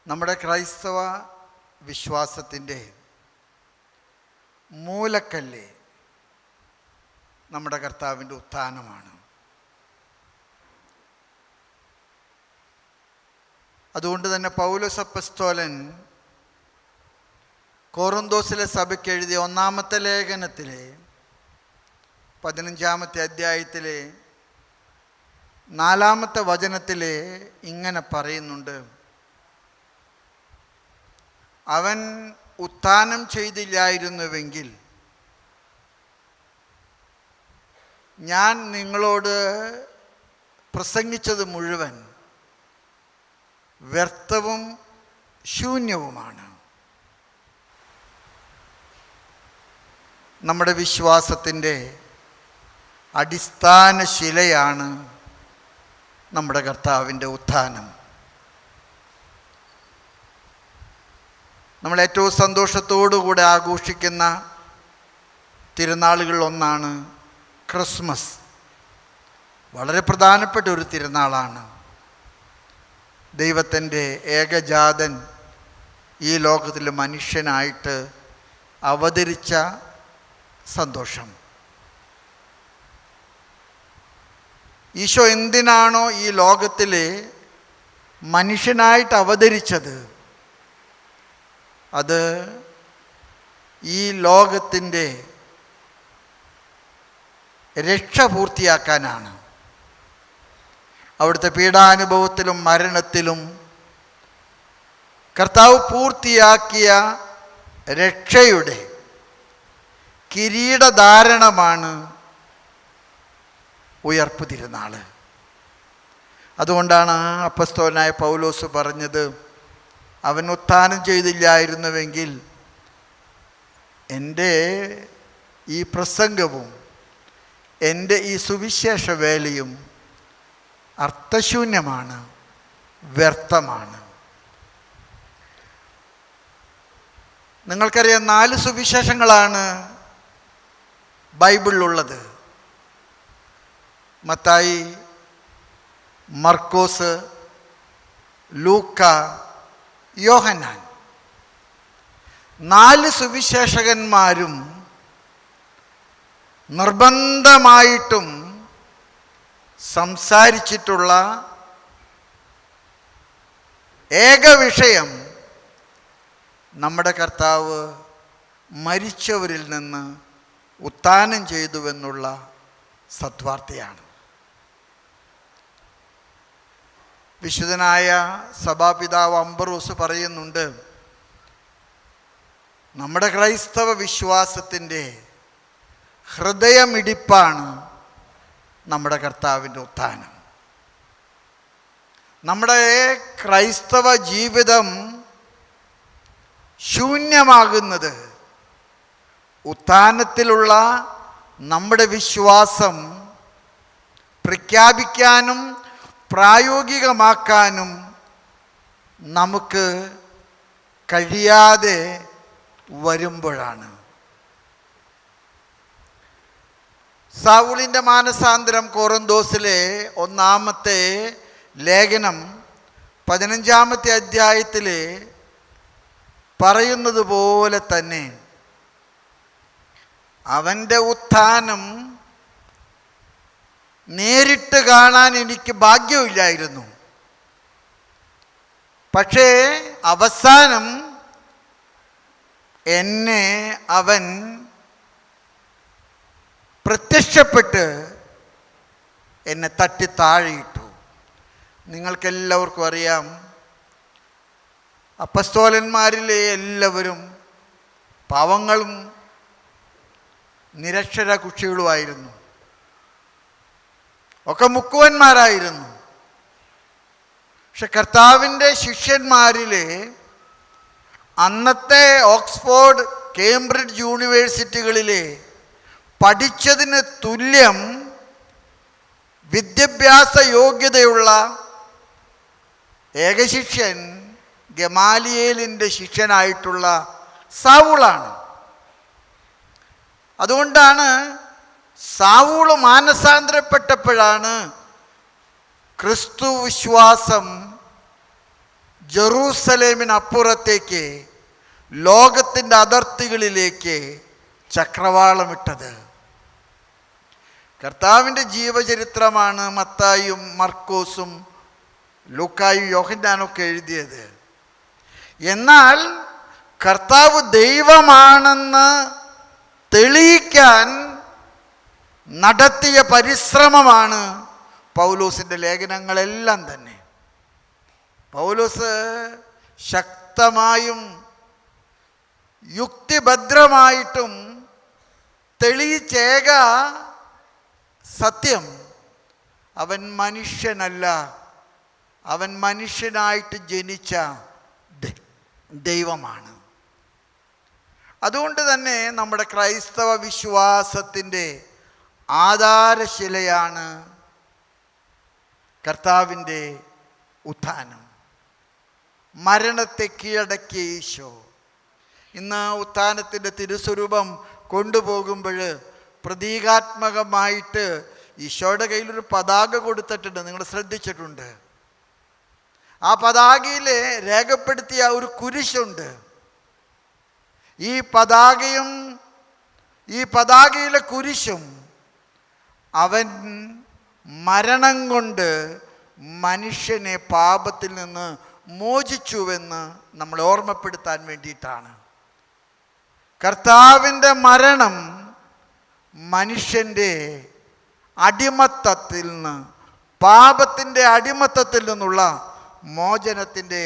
നമ്മുടെ ക്രൈസ്തവ വിശ്വാസത്തിൻ്റെ മൂലക്കല്ല് നമ്മുടെ കർത്താവിൻ്റെ ഉത്ഥാനമാണ്. അതുകൊണ്ട് തന്നെ പൗലോസ് അപ്പസ്തോലൻ കൊറിന്തോസിലെ സഭയ്ക്ക് എഴുതിയ ഒന്നാമത്തെ ലേഖനത്തിലെ 15-ാമത്തെ അധ്യായത്തിലെ 4-ാമത്തെ വചനത്തിൽ ഇങ്ങനെ പറയുന്നുണ്ട്: അവൻ ഉത്ഥാനം ചെയ്തില്ലായിരുന്നുവെങ്കിൽ ഞാൻ നിങ്ങളോട് പ്രസംഗിച്ചത് മുഴുവൻ വ്യർത്ഥവും ശൂന്യവുമാണ്. നമ്മുടെ വിശ്വാസത്തിൻ്റെ അടിസ്ഥാന ശിലയാണ് നമ്മുടെ കർത്താവിൻ്റെ ഉത്ഥാനം. നമ്മൾ ഏറ്റവും സന്തോഷത്തോടുകൂടെ ആഘോഷിക്കുന്ന തിരുനാളുകളിലൊന്നാണ് ക്രിസ്മസ്. വളരെ പ്രധാനപ്പെട്ട ഒരു തിരുനാളാണ്. ദൈവത്തിൻ്റെ ഏകജാതൻ ഈ ലോകത്തിൽ മനുഷ്യനായിട്ട് അവതരിച്ച സന്തോഷം. ഈശോ എന്തിനാണോ ഈ ലോകത്തിൽ മനുഷ്യനായിട്ട് അവതരിച്ചത്, അത് ഈ ലോകത്തിൻ്റെ രക്ഷ പൂർത്തിയാക്കാനാണ്. അവിടുത്തെ പീഡാനുഭവത്തിലും മരണത്തിലും കർത്താവ് പൂർത്തിയാക്കിയ രക്ഷയുടെ കിരീടധാരണമാണ് ഉയർപ്പ് തിരുനാൾ. അതുകൊണ്ടാണ് അപ്പസ്തോലനായ പൗലോസ് പറഞ്ഞത്, അവൻ ഉത്ഥാനം ചെയ്തില്ലായിരുന്നുവെങ്കിൽ എൻ്റെ ഈ പ്രസംഗവും എൻ്റെ ഈ സുവിശേഷ വേലയും അർത്ഥശൂന്യമാണ്, വ്യർത്ഥമാണ്. നിങ്ങൾക്കറിയാം, 4 സുവിശേഷങ്ങളാണ് ബൈബിളിലുള്ളത്: മത്തായി, മർക്കോസ്, ലൂക്ക, യോഹന്നാൻ. 4 സുവിശേഷകന്മാരും നിർബന്ധമായിട്ടും സംസാരിച്ചിട്ടുള്ള ഏക വിഷയം നമ്മുടെ കർത്താവ് മരിച്ചവരിൽ നിന്ന് ഉത്ഥാനം ചെയ്തുവെന്നുള്ള സദ്വാർത്തയാണ്. വിശുദ്ധനായ സഭാപിതാവ് അംബ്രോസ് പറയുന്നുണ്ട്, നമ്മുടെ ക്രൈസ്തവ വിശ്വാസത്തിൻ്റെ ഹൃദയമിടിപ്പാണ് നമ്മുടെ കർത്താവിൻ്റെ ഉത്ഥാനം. നമ്മുടെ ക്രൈസ്തവ ജീവിതം ശൂന്യമാകുന്നത് ഉത്ഥാനത്തിലുള്ള നമ്മുടെ വിശ്വാസം പ്രഖ്യാപിക്കാനും പ്രായോഗികമാക്കാനും നമുക്ക് കഴിയാതെ വരുമ്പോഴാണ്. സൗളിൻ്റെ മാനസാന്തരം കൊറിന്തോസിലെ 1-ാമത്തെ ലേഖനം 15-ാമത്തെ അധ്യായത്തിൽ പറയുന്നത് പോലെ തന്നെ അവൻ്റെ ഉത്ഥാനം നേരിട്ട് കാണാൻ എനിക്ക് ഭാഗ്യമില്ലായിരുന്നു. പക്ഷേ അവസാനം എന്നെ അവൻ പ്രത്യക്ഷപ്പെട്ട് എന്നെ തട്ടി താഴെയിട്ടു. നിങ്ങൾക്കെല്ലാവർക്കും അറിയാം, അപ്പസ്തോലന്മാരിലെ എല്ലാവരും പാവങ്ങളും നിരക്ഷര കുക്ഷികളുമായിരുന്നു. ഒക്കെ മുക്കുവന്മാരായിരുന്നു. പക്ഷെ കർത്താവിൻ്റെ ശിഷ്യന്മാരിലെ അന്നത്തെ ഓക്സ്ഫോർഡ്, കേംബ്രിഡ്ജ് യൂണിവേഴ്സിറ്റികളിലെ പഠിച്ചതിന് തുല്യം വിദ്യാഭ്യാസ യോഗ്യതയുള്ള ഏകശിഷ്യൻ ഗമാലിയേലിൻ്റെ ശിഷ്യനായിട്ടുള്ള സൗളാണ്. അതുകൊണ്ടാണ് സാവൂള് മാനസാന്തരപ്പെട്ടപ്പോഴാണ് ക്രിസ്തു വിശ്വാസം ജെറൂസലേമിനപ്പുറത്തേക്ക് ലോകത്തിൻ്റെ അതിർത്തികളിലേക്ക് ചക്രവാളമിട്ടത്. കർത്താവിൻ്റെ ജീവചരിത്രമാണ് മത്തായിയും മർക്കോസും ലൂക്കായും യോഹന്നാനൊക്കെ എഴുതിയത്. എന്നാൽ കർത്താവ് ദൈവമാണെന്ന് തെളിയിക്കാൻ നടത്തിയ പരിശ്രമമാണ് പൗലോസിൻ്റെ ലേഖനങ്ങളെല്ലാം തന്നെ. പൗലോസ് ശക്തമായും യുക്തിഭദ്രമായിട്ടും തെളിയിച്ചേക സത്യം, അവൻ മനുഷ്യനല്ല, അവൻ മനുഷ്യനായിട്ട് ജനിച്ച ദൈവമാണ്. അതുകൊണ്ട് തന്നെ നമ്മുടെ ക്രൈസ്തവ വിശ്വാസത്തിൻ്റെ ആധാരശിലയാണ് കർത്താവിൻ്റെ ഉത്ഥാനം. മരണത്തെ കീഴടക്കിയ ഈശോ. ഇന്ന് ഉത്ഥാനത്തിൻ്റെ തിരുസ്വരൂപം കൊണ്ടുപോകുമ്പോൾ പ്രതീകാത്മകമായിട്ട് ഈശോയുടെ കയ്യിലൊരു പതാക കൊടുത്തിട്ടുണ്ട്, നിങ്ങൾ ശ്രദ്ധിച്ചിട്ടുണ്ട്. ആ പതാകയിൽ രേഖപ്പെടുത്തിയ ഒരു കുരിശുണ്ട്. ഈ പതാകയിലെ കുരിശും അവൻ മരണം കൊണ്ട് മനുഷ്യനെ പാപത്തിൽ നിന്ന് മോചിച്ചുവെന്ന് നമ്മൾ ഓർമ്മപ്പെടുത്താൻ വേണ്ടിയിട്ടാണ്. കർത്താവിൻ്റെ മരണം മനുഷ്യൻ്റെ അടിമത്തത്തിൽ നിന്ന്, പാപത്തിൻ്റെ അടിമത്തത്തിൽ നിന്നുള്ള മോചനത്തിൻ്റെ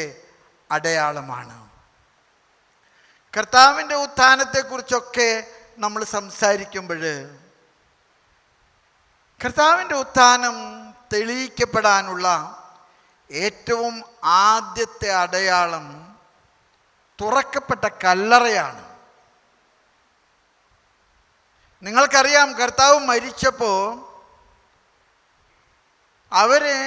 അടയാളമാണ്. കർത്താവിൻ്റെ ഉത്ഥാനത്തെക്കുറിച്ചൊക്കെ നമ്മൾ സംസാരിക്കുമ്പോൾ കർത്താവിൻ്റെ ഉത്ഥാനം തെളിയിക്കപ്പെടാനുള്ള ഏറ്റവും ആദ്യത്തെ അടയാളം തുറക്കപ്പെട്ട കല്ലറയാണ്. നിങ്ങൾക്കറിയാം, കർത്താവ് മരിച്ചപ്പോൾ അവരെ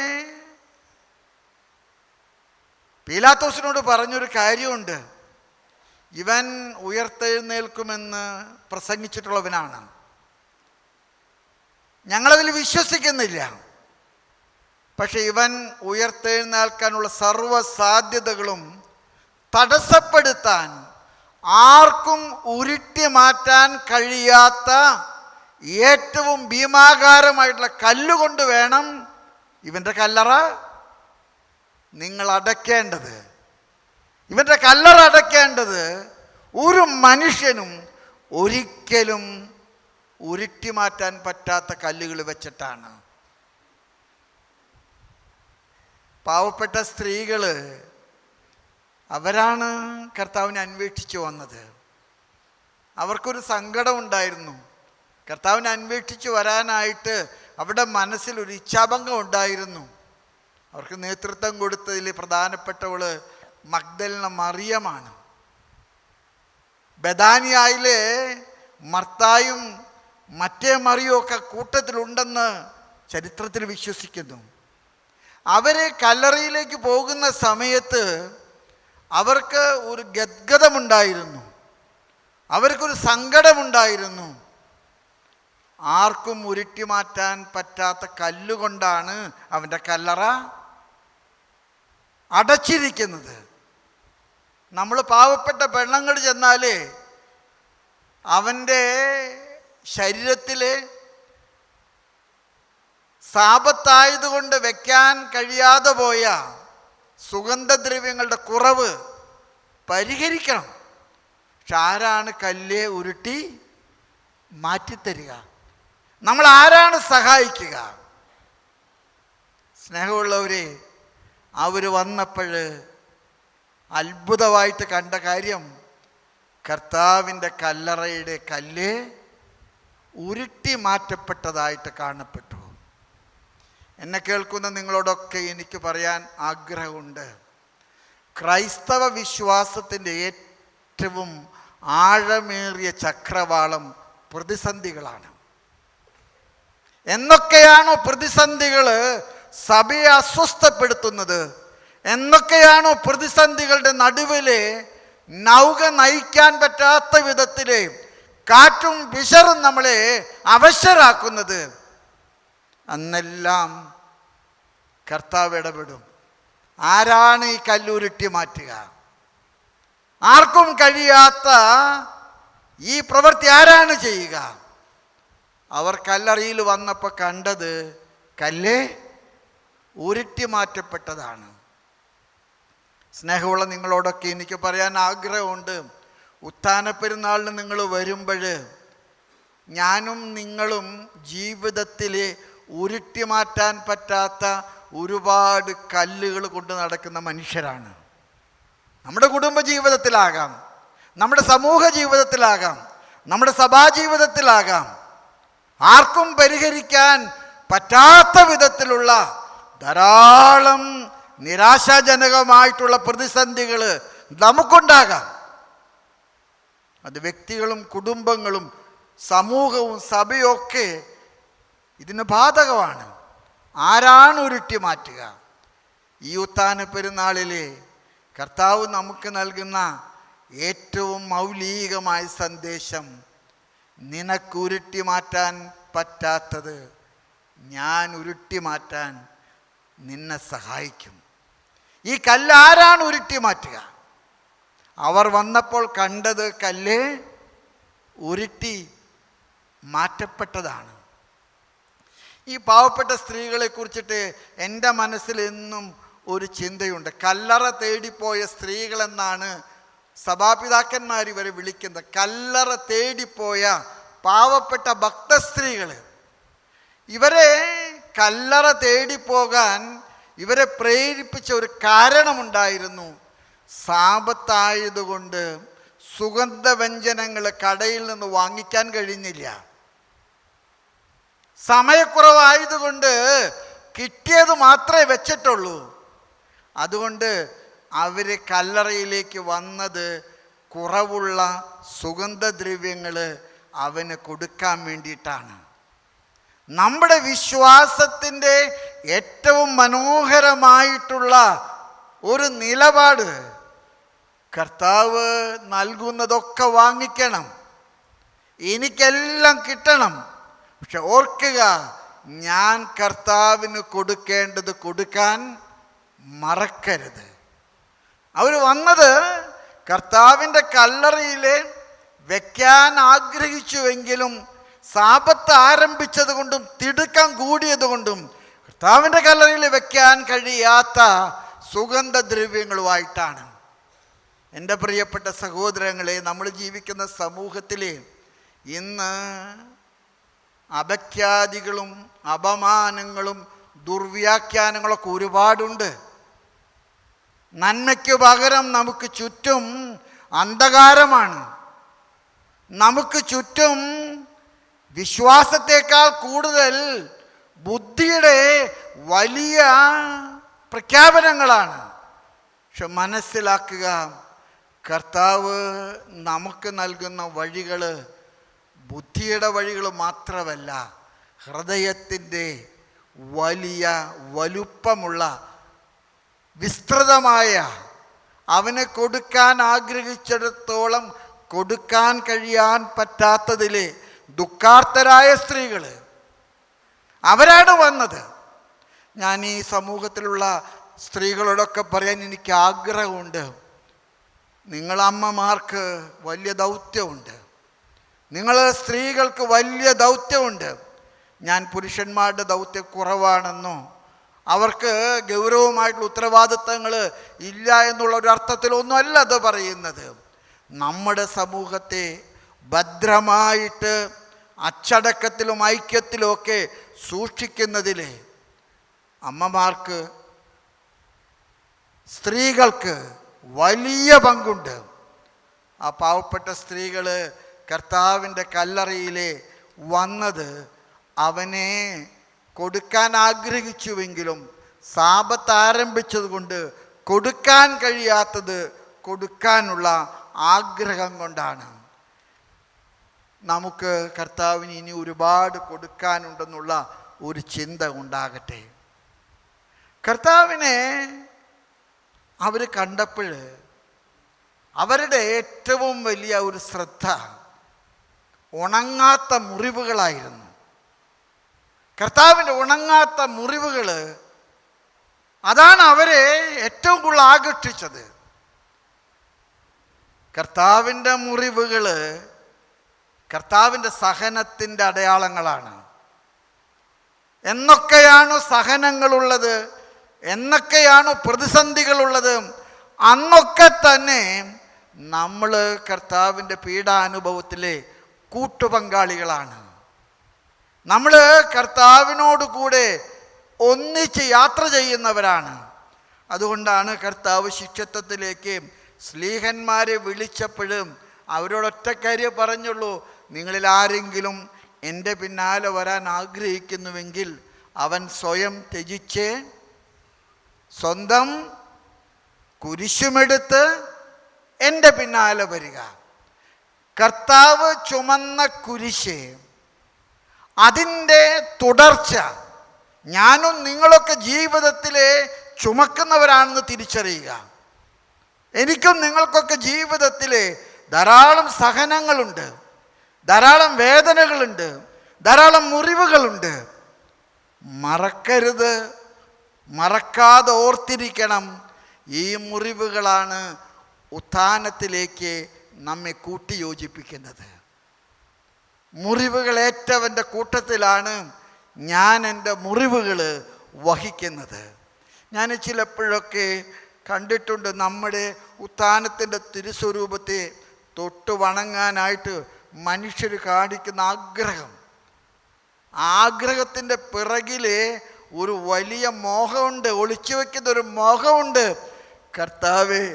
പീലാത്തോസിനോട് പറഞ്ഞൊരു കാര്യമുണ്ട്. ഇവൻ ഉയർത്തെഴുന്നേൽക്കുമെന്ന് പ്രസംഗിച്ചിട്ടുള്ളവനാണ്, ഞങ്ങളതിൽ വിശ്വസിക്കുന്നില്ല. പക്ഷെ ഇവൻ ഉയർത്തെഴുന്നേൽക്കാനുള്ള സർവ്വ സാധ്യതകളും തടസ്സപ്പെടുത്താൻ ആർക്കും ഉരുട്ടി മാറ്റാൻ കഴിയാത്ത ഏറ്റവും ഭീമാകാരമായിട്ടുള്ള കല്ലുകൊണ്ട് വേണം ഇവൻ്റെ കല്ലറ നിങ്ങൾ അടയ്ക്കേണ്ടത്. ഇവൻ്റെ കല്ലറ അടയ്ക്കേണ്ടത് ഒരു മനുഷ്യനും ഒരിക്കലും ഉരുട്ടി മാറ്റാൻ പറ്റാത്ത കല്ലുകൾ വെച്ചിട്ടാണ്. പാവപ്പെട്ട സ്ത്രീകൾ അവരാണ് കർത്താവിനെ അന്വേഷിച്ചു വന്നത്. അവർക്കൊരു സങ്കടം ഉണ്ടായിരുന്നു. കർത്താവിനെ അന്വേഷിച്ച് വരാനായിട്ട് അവരുടെ മനസ്സിലൊരു ഇച്ഛാഭംഗം ഉണ്ടായിരുന്നു. അവർക്ക് നേതൃത്വം കൊടുത്തതിൽ പ്രധാനപ്പെട്ടവൾ മഗ്ദലന മറിയമാണ്. ബഥാനിയായിലെ മർത്തായും മറ്റേ മറിയും ഒക്കെ കൂട്ടത്തിലുണ്ടെന്ന് ചരിത്രത്തിൽ വിശ്വസിക്കുന്നു. അവരെ കല്ലറയിലേക്ക് പോകുന്ന സമയത്ത് അവർക്ക് ഒരു ഗദ്ഗതമുണ്ടായിരുന്നു, അവർക്കൊരു സങ്കടമുണ്ടായിരുന്നു. ആർക്കും ഉരുട്ടി മാറ്റാൻ പറ്റാത്ത കല്ലുകൊണ്ടാണ് അവൻ്റെ കല്ലറ അടച്ചിരിക്കുന്നത്. നമ്മൾ പാവപ്പെട്ട പെണ്ണുങ്ങൾ ചെന്നാൽ അവൻ്റെ ശരീരത്തിലെ സാപത്തായതുകൊണ്ട് വയ്ക്കാൻ കഴിയാതെ പോയ സുഗന്ധദ്രവ്യങ്ങളുടെ കുറവ് പരിഹരിക്കണം. പക്ഷെ ആരാണ് കല്ല് ഉരുട്ടി മാറ്റിത്തരിക? നമ്മൾ ആരാണ് സഹായിക്കുക? സ്നേഹമുള്ളവരെ, അവർ വന്നപ്പോൾ അത്ഭുതമായിട്ട് കണ്ട കാര്യം, കർത്താവിൻ്റെ കല്ലറയുടെ കല്ല് ഉരുട്ടി മാറ്റപ്പെട്ടതായിട്ട് കാണപ്പെട്ടു. എന്നെ കേൾക്കുന്ന നിങ്ങളോടൊക്കെ എനിക്ക് പറയാൻ ആഗ്രഹമുണ്ട്, ക്രൈസ്തവ വിശ്വാസത്തിൻ്റെ ഏറ്റവും ആഴമേറിയ ചക്രവാളം പ്രതിസന്ധികളാണ്. എന്നൊക്കെയാണോ പ്രതിസന്ധികൾ സഭയെ അസ്വസ്ഥപ്പെടുത്തുന്നത്, എന്നൊക്കെയാണോ പ്രതിസന്ധികളുടെ നടുവിൽ നൗക നയിക്കാൻ പറ്റാത്ത വിധത്തിൽ കാറ്റും വിശറും നമ്മളെ അവശരാക്കുന്നത്, അന്നെല്ലാം കർത്താവ് ഇടപെടും. ആരാണ് ഈ കല്ലുരുട്ടി മാറ്റുക? ആർക്കും കഴിയാത്ത ഈ പ്രവൃത്തി ആരാണ് ചെയ്യുക? അവർ കല്ലറയിൽ വന്നപ്പോൾ കണ്ടത് കല്ല് ഉരുട്ടി മാറ്റപ്പെട്ടതാണ്. സ്നേഹമുള്ള നിങ്ങളോടൊക്കെ എനിക്ക് പറയാൻ ആഗ്രഹമുണ്ട്, ഉത്ഥാന പെരുന്നാളിന് നിങ്ങൾ വരുമ്പോൾ ഞാനും നിങ്ങളും ജീവിതത്തിൽ ഉരുട്ടി മാറ്റാൻ പറ്റാത്ത ഒരുപാട് കല്ലുകൾ കൊണ്ട് നടക്കുന്ന മനുഷ്യരാണ്. നമ്മുടെ കുടുംബ ജീവിതത്തിലാകാം, നമ്മുടെ സമൂഹ ജീവിതത്തിലാകാം, നമ്മുടെ സഭാജീവിതത്തിലാകാം. ആർക്കും പരിഹരിക്കാൻ പറ്റാത്ത വിധത്തിലുള്ള ധാരാളം നിരാശാജനകമായിട്ടുള്ള പ്രതിസന്ധികൾ നമുക്കുണ്ടാകാം. അത് വ്യക്തികളും കുടുംബങ്ങളും സമൂഹവും സഭയും ഒക്കെ ഇതിന് ബാധകമാണ്. ആരാണ് ഉരുട്ടി മാറ്റുക? ഈ ഉത്ഥാന പെരുന്നാളിൽ കർത്താവ് നമുക്ക് നൽകുന്ന ഏറ്റവും മൗലികമായ സന്ദേശം, നിനക്ക് ഉരുട്ടി മാറ്റാൻ പറ്റാത്തത് ഞാൻ ഉരുട്ടി മാറ്റാൻ നിന്നെ സഹായിക്കും. ഈ കല്ല് ആരാണ് ഉരുട്ടി മാറ്റുക? അവർ വന്നപ്പോൾ കണ്ടത് കല്ല് ഉരുട്ടി മാറ്റപ്പെട്ടതാണ്. ഈ പാവപ്പെട്ട സ്ത്രീകളെ കുറിച്ചിട്ട് എൻ്റെ മനസ്സിൽ എന്നും ഒരു ചിന്തയുണ്ട്. കല്ലറ തേടിപ്പോയ സ്ത്രീകളെന്നാണ് സഭാപിതാക്കന്മാർ ഇവരെ വിളിക്കുന്നത്. കല്ലറ തേടിപ്പോയ പാവപ്പെട്ട ഭക്തസ്ത്രീകൾ. ഇവരെ കല്ലറ തേടിപ്പോകാൻ ഇവരെ പ്രേരിപ്പിച്ച ഒരു കാരണമുണ്ടായിരുന്നു. സാപത്തായതുകൊണ്ട് സുഗന്ധവ്യഞ്ജനങ്ങൾ കടയിൽ നിന്ന് വാങ്ങിക്കാൻ കഴിഞ്ഞില്ല. സമയക്കുറവായതുകൊണ്ട് കിട്ടിയത് മാത്രമേ വെച്ചിട്ടുള്ളൂ. അതുകൊണ്ട് അവർ കല്ലറയിലേക്ക് വന്നത് കുറവുള്ള സുഗന്ധദ്രവ്യങ്ങൾ അവന് കൊടുക്കാൻ വേണ്ടിയിട്ടാണ്. നമ്മുടെ വിശ്വാസത്തിൻ്റെ ഏറ്റവും മനോഹരമായിട്ടുള്ള ഒരു നിലപാട്, കർത്താവ് നൽകുന്നതൊക്കെ വാങ്ങിക്കണം, എനിക്കെല്ലാം കിട്ടണം. പക്ഷെ ഓർക്കുക, ഞാൻ കർത്താവിന് കൊടുക്കേണ്ടത് കൊടുക്കാൻ മറക്കരുത്. അവർ വന്നത് കർത്താവിൻ്റെ കല്ലറയിൽ വെക്കാൻ ആഗ്രഹിച്ചുവെങ്കിലും സാപത്ത് ആരംഭിച്ചത് കൊണ്ടും തിടുക്കം കൂടിയത് കൊണ്ടും കർത്താവിൻ്റെ കല്ലറയിൽ വെക്കാൻ കഴിയാത്ത സുഗന്ധദ്രവ്യങ്ങളുമായിട്ടാണ്. എൻ്റെ പ്രിയപ്പെട്ട സഹോദരങ്ങളെ, നമ്മൾ ജീവിക്കുന്ന സമൂഹത്തിൽ ഇന്ന് അപഖ്യാതികളും അപമാനങ്ങളും ദുർവ്യാഖ്യാനങ്ങളൊക്കെ ഒരുപാടുണ്ട്. നന്മയ്ക്ക് പകരം നമുക്ക് ചുറ്റും അന്ധകാരമാണ്. നമുക്ക് ചുറ്റും വിശ്വാസത്തേക്കാൾ കൂടുതൽ ബുദ്ധിയുടെ വലിയ പ്രഖ്യാപനങ്ങളാണ്. പക്ഷെ മനസ്സിലാക്കുക, കർത്താവ് നമുക്ക് നൽകുന്ന വഴികൾ ബുദ്ധിയുടെ വഴികൾ മാത്രമല്ല, ഹൃദയത്തിൻ്റെ വലിയ വലുപ്പമുള്ള വിസ്തൃതമായ, അവന് കൊടുക്കാൻ ആഗ്രഹിച്ചിടത്തോളം കൊടുക്കാൻ കഴിയാൻ പറ്റാത്തതിലെ ദുഃഖാർത്തരായ സ്ത്രീകൾ അവരാണ് വന്നത്. ഞാൻ ഈ സമൂഹത്തിലുള്ള സ്ത്രീകളോടൊക്കെ പറയാൻ എനിക്ക് ആഗ്രഹമുണ്ട്. നിങ്ങളമ്മമാർക്ക് വലിയ ദൗത്യമുണ്ട്, നിങ്ങൾ സ്ത്രീകൾക്ക് വലിയ ദൗത്യമുണ്ട്. ഞാൻ പുരുഷന്മാരുടെ ദൗത്യം കുറവാണെന്നോ അവർക്ക് ഗൗരവമായിട്ടുള്ള ഉത്തരവാദിത്തങ്ങൾ ഇല്ല എന്നുള്ള ഒരു അർത്ഥത്തിലൊന്നുമല്ല അത് പറയുന്നത്. നമ്മുടെ സമൂഹത്തെ ഭദ്രമായിട്ട് അച്ചടക്കത്തിലും ഐക്യത്തിലുമൊക്കെ സൂക്ഷിക്കുന്നതിൽ അമ്മമാർക്ക്, സ്ത്രീകൾക്ക് വലിയ പങ്കുണ്ട്. ആ പാവപ്പെട്ട സ്ത്രീകൾ കർത്താവിൻ്റെ കല്ലറയിൽ വന്നത് അവനെ കൊടുക്കാൻ ആഗ്രഹിച്ചുവെങ്കിലും സാപത്ത് ആരംഭിച്ചത് കൊണ്ട് കൊടുക്കാൻ കഴിയാത്തത് കൊടുക്കാനുള്ള ആഗ്രഹം കൊണ്ടാണ്. നമുക്ക് കർത്താവിന് ഇനി ഒരുപാട് കൊടുക്കാനുണ്ടെന്നുള്ള ഒരു ചിന്ത ഉണ്ടാകട്ടെ. കർത്താവിനെ അവർ കണ്ടപ്പോൾ അവരുടെ ഏറ്റവും വലിയ ഒരു ശ്രദ്ധ ഉണങ്ങാത്ത മുറിവുകളായിരുന്നു. കർത്താവിൻ്റെ ഉണങ്ങാത്ത മുറിവുകൾ അതാണ് അവരെ ഏറ്റവും കൂടുതൽ ആകർഷിച്ചത്. കർത്താവിൻ്റെ മുറിവുകൾ കർത്താവിൻ്റെ സഹനത്തിൻ്റെ അടയാളങ്ങളാണ്. എന്നൊക്കെയാണ് സഹനങ്ങളുള്ളത്, എന്നൊക്കെയാണ് പ്രതിസന്ധികളുള്ളത്, അന്നൊക്കെ തന്നെ നമ്മൾ കർത്താവിൻ്റെ പീഡാനുഭവത്തിലെ കൂട്ടുപങ്കാളികളാണ്. നമ്മൾ കർത്താവിനോട് കൂടെ ഒന്നിച്ച് യാത്ര ചെയ്യുന്നവരാണ്. അതുകൊണ്ടാണ് കർത്താവ് ശിഷ്യത്വത്തിലേക്ക് സ്ലീഹന്മാരെ വിളിച്ചപ്പോഴും അവരോടൊറ്റ കാര്യം പറഞ്ഞുള്ളൂ: നിങ്ങളിൽ ആരെങ്കിലും എൻ്റെ പിന്നാലെ വരാൻ ആഗ്രഹിക്കുന്നുവെങ്കിൽ അവൻ സ്വയം ത്യജിച്ച് സ്വന്തം കുരിശുമെടുത്ത് എൻ്റെ പിന്നാലെ വരിക. കർത്താവ് ചുമന്ന കുരിശ്, അതിൻ്റെ തുടർച്ച ഞാനും നിങ്ങളൊക്കെ ജീവിതത്തിലെ ചുമക്കുന്നവരാണെന്ന് തിരിച്ചറിയുക. എനിക്കും നിങ്ങൾക്കൊക്കെ ജീവിതത്തിൽ ധാരാളം സഹനങ്ങളുണ്ട്, ധാരാളം വേദനകളുണ്ട്, ധാരാളം മുറിവുകളുണ്ട്. മറക്കരുത്, മറക്കാതെ ഓർത്തിരിക്കണം. ഈ മുറിവുകളാണ് ഉത്ഥാനത്തിലേക്ക് നമ്മെ കൂട്ടിയോജിപ്പിക്കുന്നത്. മുറിവുകളേറ്റവൻ്റെ കൂട്ടത്തിലാണ് ഞാൻ എൻ്റെ മുറിവുകൾ വഹിക്കുന്നത്. ഞാൻ ചിലപ്പോഴൊക്കെ കണ്ടിട്ടുണ്ട്, നമ്മുടെ ഉത്ഥാനത്തിൻ്റെ തിരുസ്വരൂപത്തെ തൊട്ട് വണങ്ങാനായിട്ട് മനുഷ്യർ കാണിക്കുന്ന ആഗ്രഹം. ആഗ്രഹത്തിൻ്റെ പിറകിൽ ഒരു വലിയ മോഹമുണ്ട്, ഒളിച്ചു വയ്ക്കുന്ന ഒരു മോഹമുണ്ട്. കർത്താവേ,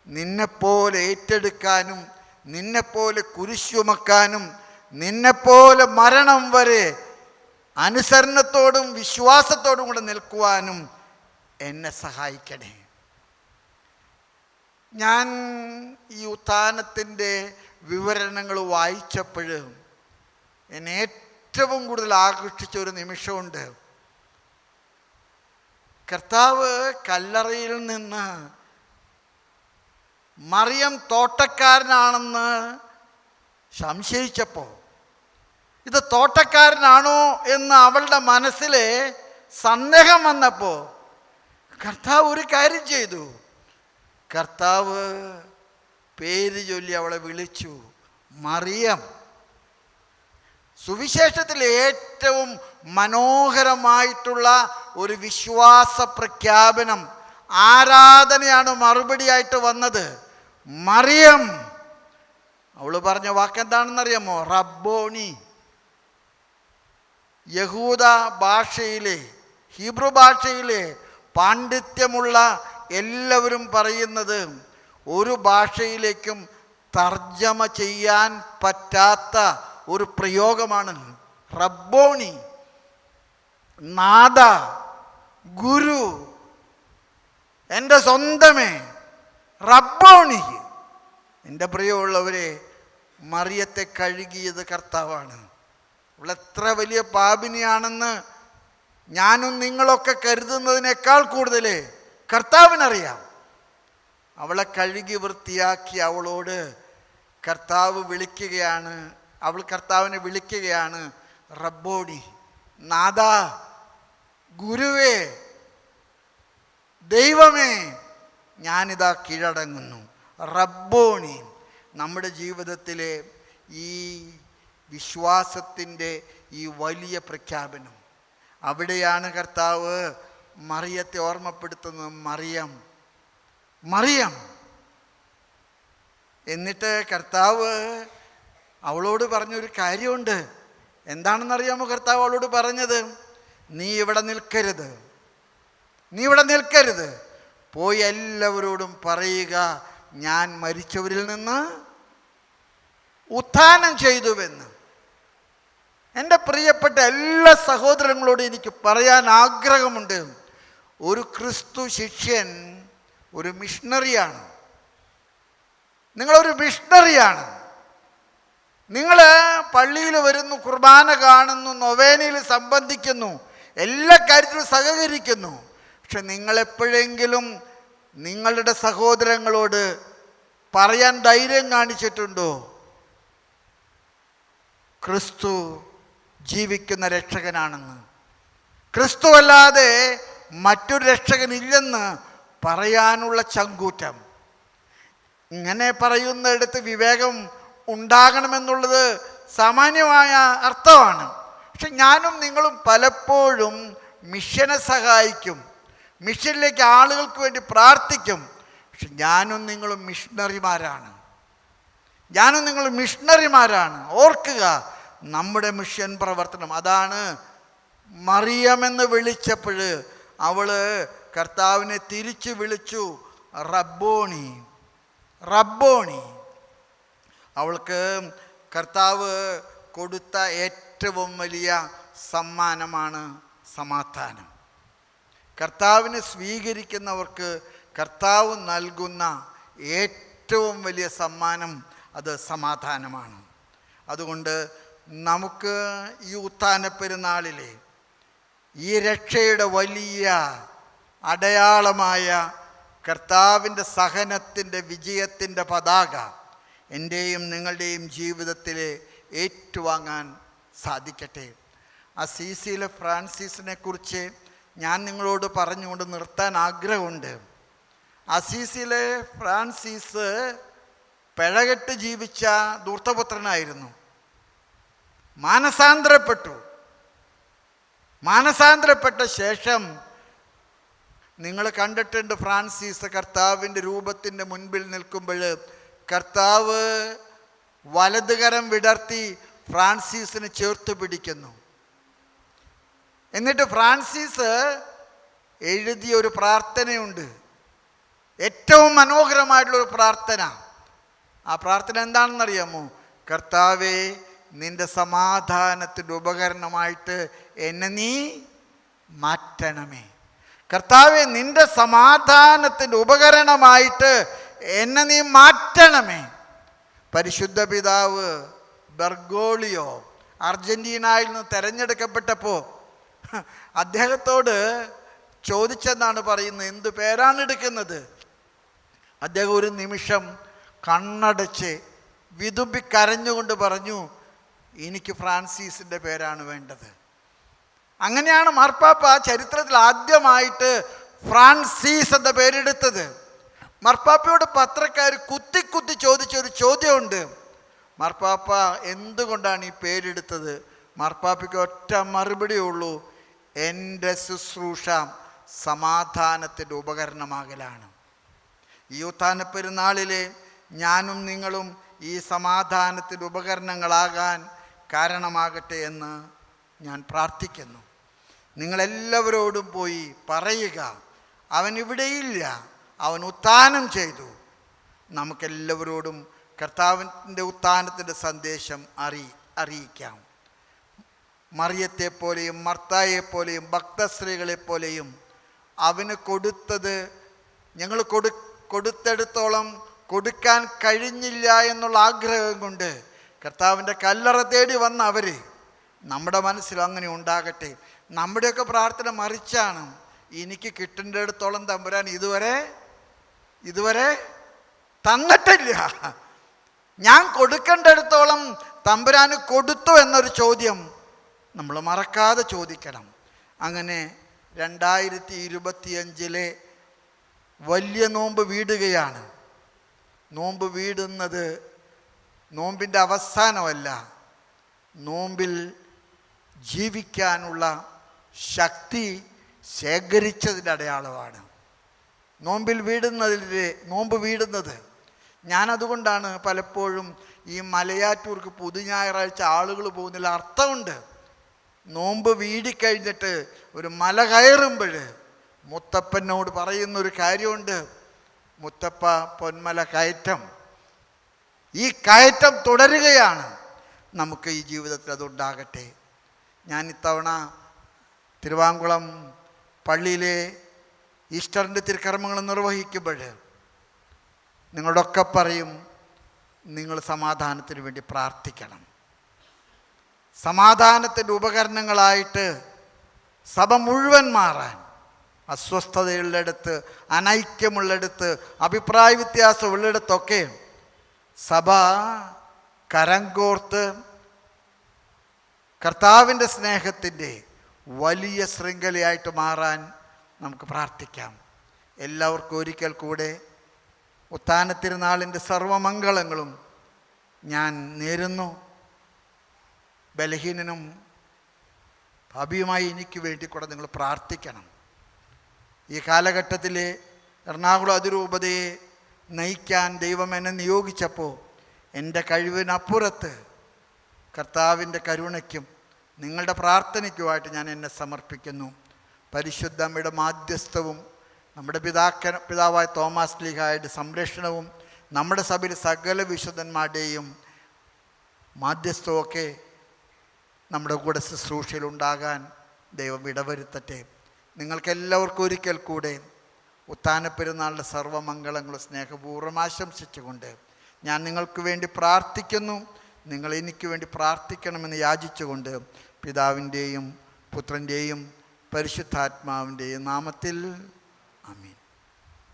നിന്നെപ്പോലെ ഏറ്റെടുക്കാനും നിന്നെപ്പോലെ കുരിശുമക്കാനും നിന്നെപ്പോലെ മരണം വരെ അനുസരണത്തോടും വിശ്വാസത്തോടും കൂടെ നിൽക്കുവാനും എന്നെ സഹായിക്കണേ. ഞാൻ ഈ ഉത്ഥാനത്തിൻ്റെ വിവരണങ്ങൾ വായിച്ചപ്പോൾ എന്നെ ഏറ്റവും കൂടുതൽ ആകർഷിച്ച ഒരു നിമിഷമുണ്ട്. കർത്താവ് കല്ലറയിൽ നിന്ന് മറിയം തോട്ടക്കാരനാണെന്ന് സംശയിച്ചപ്പോൾ, ഇത് തോട്ടക്കാരനാണോ എന്ന് അവളുടെ മനസ്സിൽ സന്ദേഹം വന്നപ്പോൾ കർത്താവ് ഒരു കാര്യം ചെയ്തു. കർത്താവ് പേര് ചൊല്ലി അവളെ വിളിച്ചു, മറിയം. സുവിശേഷത്തിൽ ഏറ്റവും മനോഹരമായിട്ടുള്ള ഒരു വിശ്വാസ പ്രഖ്യാപനം, ആരാധനയാണ് മറുപടിയായിട്ട് വന്നത്. മറിയം. അവൾ പറഞ്ഞ വാക്കെന്താണെന്നറിയാമോ? റബ്ബോണി. യഹൂദ ഭാഷയിലെ, ഹീബ്രു ഭാഷയിലെ പാണ്ഡിത്യമുള്ള എല്ലാവരും പറയുന്നത് ഒരു ഭാഷയിലേക്കും തർജ്ജമ ചെയ്യാൻ പറ്റാത്ത ഒരു പ്രയോഗമാണ് റബ്ബോണി. നാഥ, ഗുരു, എൻ്റെ സ്വന്തമേ, റബ്ബോണി. എൻ്റെ പ്രിയമുള്ളവരെ, മറിയത്തെ കഴുകിയത് കർത്താവാണ്. അവളെത്ര വലിയ പാപിനിയാണെന്ന് ഞാനും നിങ്ങളൊക്കെ കരുതുന്നതിനേക്കാൾ കൂടുതൽ കർത്താവിനറിയാം. അവളെ കഴുകി വൃത്തിയാക്കി അവളോട് കർത്താവ് വിളിക്കുകയാണ്, അവൾ കർത്താവിനെ വിളിക്കുകയാണ് റബ്ബോണി, നാഥ, ഗുരുവേ, ദൈവമേ, ഞാനിതാ കീഴടങ്ങുന്നു. റബ്ബോണി. നമ്മുടെ ജീവിതത്തിലെ ഈ വിശ്വാസത്തിൻ്റെ ഈ വലിയ പ്രഖ്യാപനം, അവിടെയാണ് കർത്താവ് മറിയത്തെ ഓർമ്മപ്പെടുത്തുന്നത്. മറിയം, മറിയം. എന്നിട്ട് കർത്താവ് അവളോട് പറഞ്ഞൊരു കാര്യമുണ്ട്. എന്താണെന്നറിയാമോ കർത്താവ് അവളോട് പറഞ്ഞത്? നീ ഇവിടെ നിൽക്കരുത്, നീ ഇവിടെ നിൽക്കരുത്. പോയി എല്ലാവരോടും പറയുക, ഞാൻ മരിച്ചവരിൽ നിന്ന് ഉത്ഥാനം ചെയ്തുവെന്ന്. എൻ്റെ പ്രിയപ്പെട്ട എല്ലാ സഹോദരങ്ങളോടും എനിക്ക് പറയാൻ ആഗ്രഹമുണ്ട്. ഒരു ക്രിസ്തു ശിഷ്യൻ ഒരു മിഷണറിയാണ്. നിങ്ങളൊരു മിഷണറിയാണ്. നിങ്ങൾ പള്ളിയിൽ വരുന്നു, കുർബാന കാണുന്നു, നൊവേനയിൽ സംബന്ധിക്കുന്നു, എല്ലാ കാര്യത്തിലും സഹകരിക്കുന്നു. പക്ഷെ നിങ്ങളെപ്പോഴെങ്കിലും നിങ്ങളുടെ സഹോദരങ്ങളോട് പറയാൻ ധൈര്യം കാണിച്ചിട്ടുണ്ടോ? ക്രിസ്തു ജീവിക്കുന്ന രക്ഷകനാണെന്ന്. ക്രിസ്തു അല്ലാതെ മറ്റൊരു രക്ഷകനില്ലെന്ന് പറയാനുള്ള ചങ്കൂറ്റം. ഇങ്ങനെ പറയുന്നിടത്ത് വിവേകം ഉണ്ടാകണമെന്നുള്ളത് സാമാന്യമായ അർത്ഥമാണ്. പക്ഷെ ഞാനും നിങ്ങളും പലപ്പോഴും മിഷനെ സഹായിക്കും, മിഷനിലേക്ക് ആളുകൾക്ക് വേണ്ടി പ്രാർത്ഥിക്കും. പക്ഷെ ഞാനും നിങ്ങളും മിഷണറിമാരാണ്. ഓർക്കുക, നമ്മുടെ മിഷൻ പ്രവർത്തനം അതാണ്. മറിയമെന്ന് വിളിച്ചപ്പോൾ അവള് കർത്താവിനെ തിരിച്ചു വിളിച്ചു റബ്ബോണി. അവൾക്ക് കർത്താവ് കൊടുത്ത ഏറ്റവും വലിയ സമ്മാനമാണ് സമാധാനം. കർത്താവിനെ സ്വീകരിക്കുന്നവർക്ക് കർത്താവ് നൽകുന്ന ഏറ്റവും വലിയ സമ്മാനം അത് സമാധാനമാണ്. അതുകൊണ്ട് നമുക്ക് ഈ ഉത്ഥാന പെരുന്നാളിലെ ഈ രക്ഷയുടെ വലിയ അടയാളമായ കർത്താവിൻ്റെ സഹനത്തിൻ്റെ വിജയത്തിൻ്റെ പതാക എൻ്റെയും നിങ്ങളുടെയും ജീവിതത്തിൽ ഏറ്റുവാങ്ങാൻ സാധിക്കട്ടെ. അസീസിയിലെ ഫ്രാൻസിസിനെ കുറിച്ച് ഞാൻ നിങ്ങളോട് പറഞ്ഞുകൊണ്ട് നിർത്താൻ ആഗ്രഹമുണ്ട്. അസീസിലെ ഫ്രാൻസിസ് പിഴകെട്ട് ജീവിച്ച ധൂർത്തപുത്രനായിരുന്നു. മാനസാന്തരപ്പെട്ട ശേഷം നിങ്ങൾ കണ്ടിട്ടുണ്ട്, ഫ്രാൻസിസ് കർത്താവിൻ്റെ രൂപത്തിൻ്റെ മുൻപിൽ നിൽക്കുമ്പോൾ കർത്താവ് വലതുകരം വിടർത്തി ഫ്രാൻസിസിനെ ചേർത്ത് പിടിക്കുന്നു. എന്നിട്ട് ഫ്രാൻസിസ് എഴുതിയ ഒരു പ്രാർത്ഥനയുണ്ട്, ഏറ്റവും മനോഹരമായിട്ടുള്ളൊരു പ്രാർത്ഥന. ആ പ്രാർത്ഥന എന്താണെന്നറിയാമോ? കർത്താവേ, നിൻ്റെ സമാധാനത്തിൻ്റെ ഉപകരണമായിട്ട് എന്നെ നീ മാറ്റണമേ. കർത്താവേ, നിൻ്റെ സമാധാനത്തിൻ്റെ ഉപകരണമായിട്ട് എന്നെ നീ മാറ്റണമേ. പരിശുദ്ധ പിതാവ് ബെർഗോളിയോ അർജന്റീനയിൽ നിന്ന് തിരഞ്ഞെടുക്കപ്പെട്ടപ്പോൾ അദ്ദേഹത്തോട് ചോദിച്ചെന്നാണ് പറയുന്നത്, എന്ത് പേരാണ് എടുക്കുന്നത്? അദ്ദേഹം ഒരു നിമിഷം കണ്ണടച്ച് വിതുമ്പി കരഞ്ഞുകൊണ്ട് പറഞ്ഞു, എനിക്ക് ഫ്രാൻസിസിൻ്റെ പേരാണ് വേണ്ടത്. അങ്ങനെയാണ് മാർപ്പാപ്പ ചരിത്രത്തിൽ ആദ്യമായിട്ട് ഫ്രാൻസിസ് എന്ന പേരെടുത്തത്. മാർപ്പാപ്പയോട് പത്രക്കാർ കുത്തി ചോദിച്ചൊരു ചോദ്യമുണ്ട്, മാർപ്പാപ്പ എന്തുകൊണ്ടാണ് ഈ പേരെടുത്തത്? മാർപ്പാപ്പയ്ക്ക് ഒറ്റ മറുപടിയേ ഉള്ളൂ, എൻ്റെ ശുശ്രൂഷ സമാധാനത്തിൻ്റെ ഉപകരണമാകലാണ്. ഈ ഉത്ഥാന പെരുന്നാളിലെ ഞാനും നിങ്ങളും ഈ സമാധാനത്തിൻ്റെ ഉപകരണങ്ങളാകാൻ കാരണമാകട്ടെ എന്ന് ഞാൻ പ്രാർത്ഥിക്കുന്നു. നിങ്ങളെല്ലാവരോടും പോയി പറയുക, അവൻ ഇവിടെയില്ല, അവൻ ഉത്ഥാനം ചെയ്തു. നമുക്കെല്ലാവരോടും കർത്താവിൻ്റെ ഉത്ഥാനത്തിൻ്റെ സന്ദേശം അറിയിക്കാം. മറിയത്തെപ്പോലെയും മർത്തായെപ്പോലെയും ഭക്തസ്ത്രീകളെപ്പോലെയും അവന് കൊടുത്തത് ഞങ്ങൾ കൊടുത്തെടുത്തോളം കൊടുക്കാൻ കഴിഞ്ഞില്ല എന്നുള്ള ആഗ്രഹം കൊണ്ട് കർത്താവിൻ്റെ കല്ലറ തേടി വന്ന അവർ നമ്മുടെ മനസ്സിൽ അങ്ങനെ ഉണ്ടാകട്ടെ. നമ്മുടെയൊക്കെ പ്രാർത്ഥന മറിച്ചാണ്. എനിക്ക് കിട്ടേണ്ടിടത്തോളം തമ്പുരാൻ ഇതുവരെ തന്നിട്ടില്ല, ഞാൻ കൊടുക്കേണ്ടിടത്തോളം തമ്പുരാന് കൊടുത്തു എന്നൊരു ചോദ്യം നമ്മൾ മറക്കാതെ ചോദിക്കണം. അങ്ങനെ 2025 വലിയ നോമ്പ് വീടുകയാണ്. നോമ്പ് വീടുന്നത് നോമ്പിൻ്റെ അവസാനമല്ല, നോമ്പിൽ ജീവിക്കാനുള്ള ശക്തി ശേഖരിച്ചതിൻ്റെ അടയാളമാണ് നോമ്പ് വീടുന്നത്. ഞാനതുകൊണ്ടാണ് പലപ്പോഴും ഈ മലയാറ്റൂർക്ക് പുതുഞായറാഴ്ച ആളുകൾ പോകുന്നതിൽ അർത്ഥമുണ്ട്. നോമ്പ് വീടിക്കഴിഞ്ഞിട്ട് ഒരു മല കയറുമ്പോൾ മുത്തപ്പനോട് പറയുന്നൊരു കാര്യമുണ്ട്, മുത്തപ്പ പൊന്മല കയറ്റം, ഈ കയറ്റം തുടരുകയാണ്. നമുക്ക് ഈ ജീവിതത്തിൽ അതുണ്ടാകട്ടെ. ഞാൻ ഇത്തവണ തിരുവാങ്കുളം പള്ളിയിലെ ഈസ്റ്ററിൻ്റെ തിരുക്കർമ്മങ്ങൾ നിർവഹിക്കുമ്പോൾ നിങ്ങളോടൊക്കെ പറയും, നിങ്ങൾ സമാധാനത്തിന് വേണ്ടി പ്രാർത്ഥിക്കണം. സമാധാനത്തിൻ്റെ ഉപകരണങ്ങളായിട്ട് സഭ മുഴുവൻ മാറാൻ, അസ്വസ്ഥതയുള്ളിടത്ത്, അനൈക്യമുള്ളിടത്ത്, അഭിപ്രായ വ്യത്യാസമുള്ളിടത്തൊക്കെ സഭ കരം കോർത്ത് കർത്താവിൻ്റെ സ്നേഹത്തിൻ്റെ വലിയ ശൃംഖലയായിട്ട് മാറാൻ നമുക്ക് പ്രാർത്ഥിക്കാം. എല്ലാവർക്കും ഒരിക്കൽ കൂടെ ഉത്ഥാന തിരുനാളിൻ്റെ സർവമംഗളങ്ങളും ഞാൻ നേരുന്നു. ബലഹീനനും ഭാവിയുമായി എനിക്ക് വേണ്ടി കൂടെ നിങ്ങൾ പ്രാർത്ഥിക്കണം. ഈ കാലഘട്ടത്തിൽ എറണാകുളം അതിരൂപതയെ നയിക്കാൻ ദൈവം എന്നെ നിയോഗിച്ചപ്പോൾ എൻ്റെ കഴിവിനപ്പുറത്ത് കർത്താവിൻ്റെ കരുണയ്ക്കും നിങ്ങളുടെ പ്രാർത്ഥനയ്ക്കുമായിട്ട് ഞാൻ എന്നെ സമർപ്പിക്കുന്നു. പരിശുദ്ധ അമ്മയുടെ മാധ്യസ്ഥവും നമ്മുടെ പിതാവായ തോമാസ് ശ്ലീഹായുടെ സംരക്ഷണവും നമ്മുടെ സഭയിൽ സകല വിശുദ്ധന്മാരുടെയും മാധ്യസ്ഥവുമൊക്കെ നമ്മുടെ കൂടെ ശുശ്രൂഷയിലുണ്ടാകാൻ ദൈവം ഇടവരുത്തട്ടെ. നിങ്ങൾക്കെല്ലാവർക്കും ഒരിക്കൽ കൂടെ ഉത്ഥാന പെരുന്നാളിൻ്റെ സർവ്വമംഗളങ്ങളും സ്നേഹപൂർവ്വം ആശംസിച്ചുകൊണ്ട് ഞാൻ നിങ്ങൾക്ക് വേണ്ടി പ്രാർത്ഥിക്കുന്നു. നിങ്ങൾ എനിക്ക് വേണ്ടി പ്രാർത്ഥിക്കണമെന്ന് യാചിച്ചുകൊണ്ട് പിതാവിൻ്റെയും പുത്രൻ്റെയും പരിശുദ്ധാത്മാവിൻ്റെയും നാമത്തിൽ ആമേൻ.